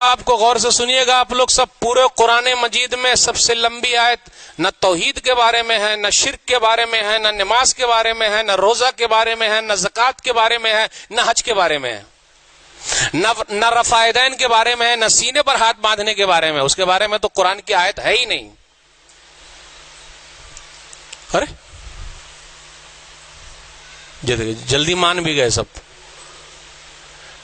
آپ کو غور سے سنیے گا آپ لوگ سب، پورے قرآن مجید میں سب سے لمبی آیت نہ توحید کے بارے میں ہے، نہ شرک کے بارے میں ہے، نہ نماز کے بارے میں ہے، نہ روزہ کے بارے میں ہے، نہ زکوٰۃ کے بارے میں ہے، نہ حج کے بارے میں ہے، نہ رفع یدین کے بارے میں ہے، نہ سینے پر ہاتھ باندھنے کے بارے میں. اس کے بارے میں تو قرآن کی آیت ہے ہی نہیں. ارے جلدی مان بھی گئے سب.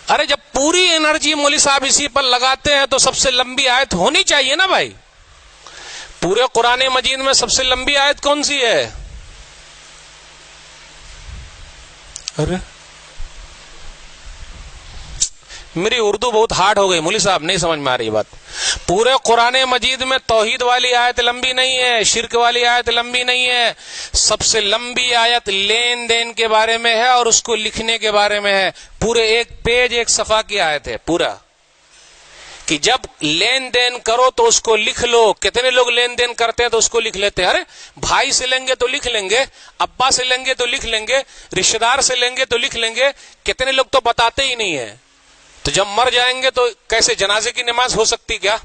ارے جب پوری انرجی مولوی صاحب اسی پر لگاتے ہیں تو سب سے لمبی آیت ہونی چاہیے نا بھائی. پورے قرآن مجید میں سب سے لمبی آیت کون سی ہے؟ ارے میری اردو بہت ہارڈ ہو گئی مولوی صاحب، نہیں سمجھ میں آ رہی بات. پورے قرآن مجید میں توحید والی آیت لمبی نہیں ہے، شرک والی آیت لمبی نہیں ہے. سب سے لمبی آیت لین دین کے بارے میں ہے اور اس کو لکھنے کے بارے میں ہے. پورے ایک پیج ایک صفحہ کی آیت ہے پورا، کہ جب لین دین کرو تو اس کو لکھ لو. کتنے لوگ لین دین کرتے ہیں تو اس کو لکھ لیتے ہیں. ارے بھائی سے لیں گے تو لکھ لیں گے، ابا سے لیں گے تو لکھ لیں گے، رشتہ دار سے لیں گے تو لکھ لیں گے. کتنے لوگ تو بتاتے ہی نہیں ہیں. تو جب مر جائیں گے تو کیسے جنازے کی نماز ہو سکتی کیا؟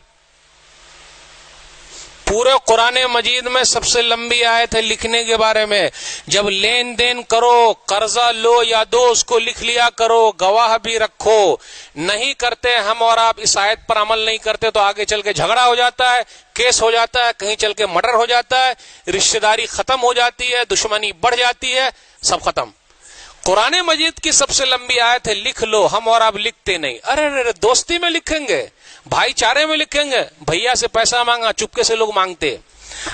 پورے قرآن مجید میں سب سے لمبی آیت ہے لکھنے کے بارے میں. جب لین دین کرو، قرضہ لو یا دو، اس کو لکھ لیا کرو، گواہ بھی رکھو. نہیں کرتے ہم اور آپ اس آیت پر عمل نہیں کرتے تو آگے چل کے جھگڑا ہو جاتا ہے، کیس ہو جاتا ہے، کہیں چل کے مرڈر ہو جاتا ہے، رشتہ داری ختم ہو جاتی ہے، دشمنی بڑھ جاتی ہے، سب ختم. قرآن مجید کی سب سے لمبی آیت ہے لکھ لو. ہم اور آپ لکھتے نہیں. ارے دوستی میں لکھیں گے، بھائی چارے میں لکھیں گے. بھیا سے پیسہ مانگا، چپکے سے لوگ مانگتے.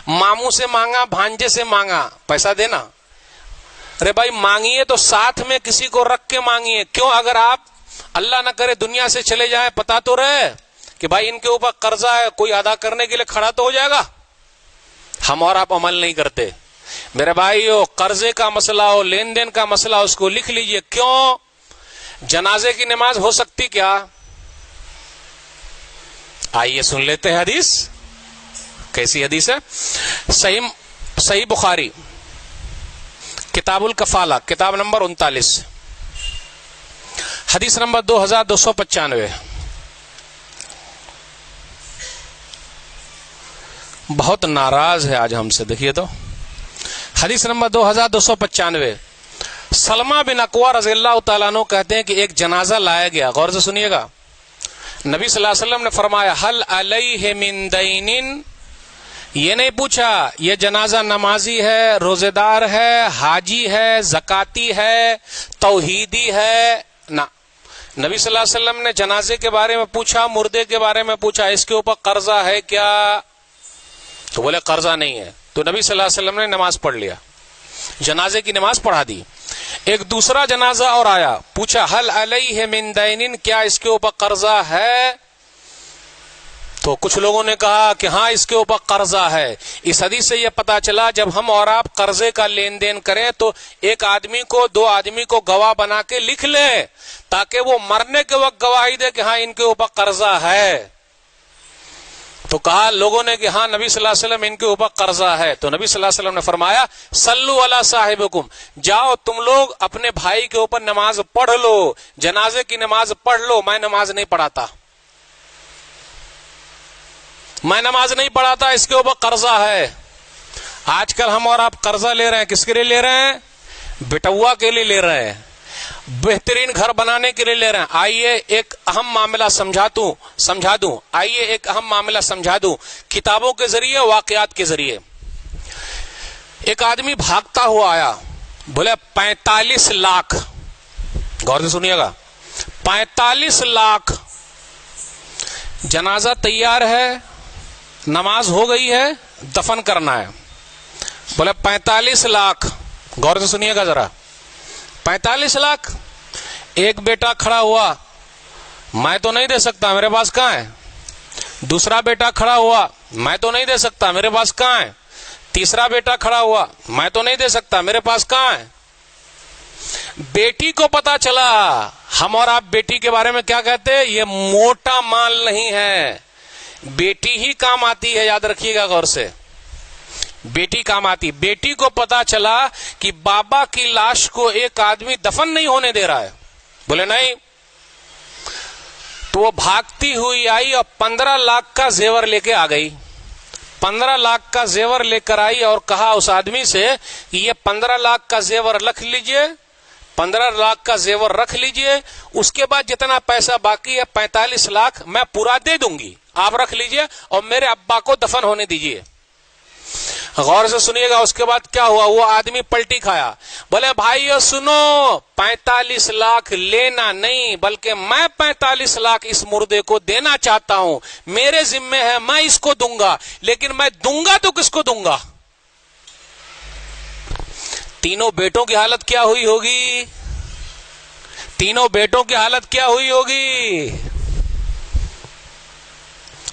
ماموں سے مانگا، بھانجے سے مانگا، پیسہ دینا. ارے بھائی مانگیے تو ساتھ میں کسی کو رکھ کے مانگیے. کیوں؟ اگر آپ اللہ نہ کرے دنیا سے چلے جائیں، پتا تو رہے کہ بھائی ان کے اوپر قرضہ ہے، کوئی ادا کرنے کے لیے کھڑا تو ہو جائے گا. ہم اور آپ عمل نہیں کرتے. میرے بھائیو، قرضے کا مسئلہ ہو، لین دین کا مسئلہ ہو، اس کو لکھ لیجئے. کیوں؟ جنازے کی نماز ہو سکتی کیا؟ آئیے سن لیتے ہیں حدیث. کیسی حدیث ہے؟ صحیح بخاری کتاب الکفالہ، کتاب نمبر 39، حدیث نمبر 2295. بہت ناراض ہے آج ہم سے. دیکھیے تو حدیث نمبر 2295. سلمہ بن اکوع رضی اللہ تعالیٰ عنہ کہتے ہیں کہ ایک جنازہ لایا گیا. غور سے سنیے گا. نبی صلی اللہ علیہ وسلم نے فرمایا حل علیہ من دین. یہ نہیں پوچھا یہ جنازہ نمازی ہے، روزے دار ہے، حاجی ہے، زکاتی ہے، توحیدی ہے. نہ، نبی صلی اللہ علیہ وسلم نے جنازے کے بارے میں پوچھا، مردے کے بارے میں پوچھا، اس کے اوپر قرضہ ہے کیا؟ تو بولے قرضہ نہیں ہے. تو نبی صلی اللہ علیہ وسلم نے نماز پڑھ لیا، جنازے کی نماز پڑھا دی. ایک دوسرا جنازہ اور آیا، پوچھا حل علیہ من دین، کیا اس کے اوپر قرضہ ہے؟ تو کچھ لوگوں نے کہا کہ ہاں اس کے اوپر قرضہ ہے. اس حدیث سے یہ پتا چلا جب ہم اور آپ قرضے کا لین دین کریں تو ایک آدمی کو، دو آدمی کو گواہ بنا کے لکھ لے، تاکہ وہ مرنے کے وقت گواہی دے کہ ہاں ان کے اوپر قرضہ ہے. تو کہا لوگوں نے کہ ہاں نبی صلی اللہ علیہ وسلم ان کے اوپر قرضہ ہے. تو نبی صلی اللہ علیہ وسلم نے فرمایا صلو علی صاحبکم، جاؤ تم لوگ اپنے بھائی کے اوپر نماز پڑھ لو، جنازے کی نماز پڑھ لو. میں نماز نہیں پڑھاتا، میں نماز نہیں پڑھاتا، اس کے اوپر قرضہ ہے. آج کل ہم اور آپ قرضہ لے رہے ہیں، کس کے لیے لے رہے ہیں؟ بیٹوا کے لیے لے رہے ہیں، بہترین گھر بنانے کے لیے لے رہے ہیں. آئیے ایک اہم معاملہ سمجھا دوں. آئیے ایک اہم معاملہ سمجھا دوں، کتابوں کے ذریعے، واقعات کے ذریعے. ایک آدمی بھاگتا ہوا آیا، بولے 45 لاکھ. غور سے سنیے گا، 45 لاکھ. جنازہ تیار ہے، نماز ہو گئی ہے، دفن کرنا ہے. بولے 45 لاکھ. غور سے سنیے گا ذرا، 45 لاکھ. ایک بیٹا کھڑا ہوا، میں تو نہیں دے سکتا، میرے پاس کہاں ہے. دوسرا بیٹا کھڑا ہوا، میں تو نہیں دے سکتا، میرے پاس کہاں ہے. تیسرا بیٹا کھڑا ہوا، میں تو نہیں دے سکتا، میرے پاس کہاں ہے. بیٹی کو پتا چلا. ہم اور آپ بیٹی کے بارے میں کیا کہتے ہیں؟ یہ موٹا مال نہیں ہے، بیٹی ہی کام آتی ہے. یاد رکھیے گا غور سے، بیٹی کام آتی. بیٹی کو پتا چلا کہ بابا کی لاش کو ایک آدمی دفن نہیں ہونے دے رہا ہے. بولے نہیں. تو وہ بھاگتی ہوئی آئی اور 15 لاکھ کا زیور لے کے آ گئی. 15 لاکھ کا زیور لے کر آئی اور کہا اس آدمی سے کہ یہ 15 لاکھ کا زیور رکھ لیجئے, 15 لاکھ کا زیور رکھ لیجئے, اس کے بعد جتنا پیسہ باقی ہے 45 لاکھ میں پورا دے دوں گی, آپ رکھ لیجئے اور میرے ابا کو دفن ہونے دیجئے. غور سے سنیے گا اس کے بعد کیا ہوا. وہ آدمی پلٹی کھایا, بولے بھائیو سنو, 45 لاکھ لینا نہیں بلکہ میں 45 لاکھ اس مردے کو دینا چاہتا ہوں, میرے ذمے ہے, میں اس کو دوں گا, لیکن میں دوں گا تو کس کو دوں گا. تینوں بیٹوں کی حالت کیا ہوئی ہوگی, تینوں بیٹوں کی حالت کیا ہوئی ہوگی.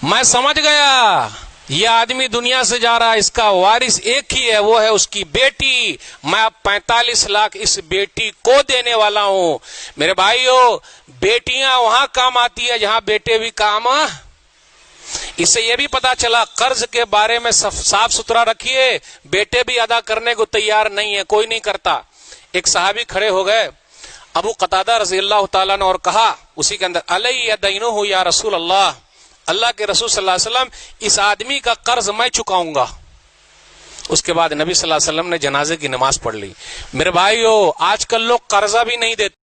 میں سمجھ گیا یہ آدمی دنیا سے جا رہا ہے, اس کا وارث ایک ہی ہے, وہ ہے اس کی بیٹی. میں اب 45 لاکھ اس بیٹی کو دینے والا ہوں. میرے بھائیو, بیٹیاں وہاں کام آتی ہے جہاں بیٹے بھی کام. اس سے یہ بھی پتا چلا قرض کے بارے میں صاف ستھرا رکھیے, بیٹے بھی ادا کرنے کو تیار نہیں ہے, کوئی نہیں کرتا. ایک صحابی کھڑے ہو گئے ابو قتادہ رضی اللہ تعالیٰ نے اور کہا اسی کے اندر, علیہ دینہ یا رسول اللہ, اللہ کے رسول صلی اللہ علیہ وسلم اس آدمی کا قرض میں چکاؤں گا. اس کے بعد نبی صلی اللہ علیہ وسلم نے جنازے کی نماز پڑھ لی. میرے بھائیو, آج کل لوگ قرضہ بھی نہیں دیتے.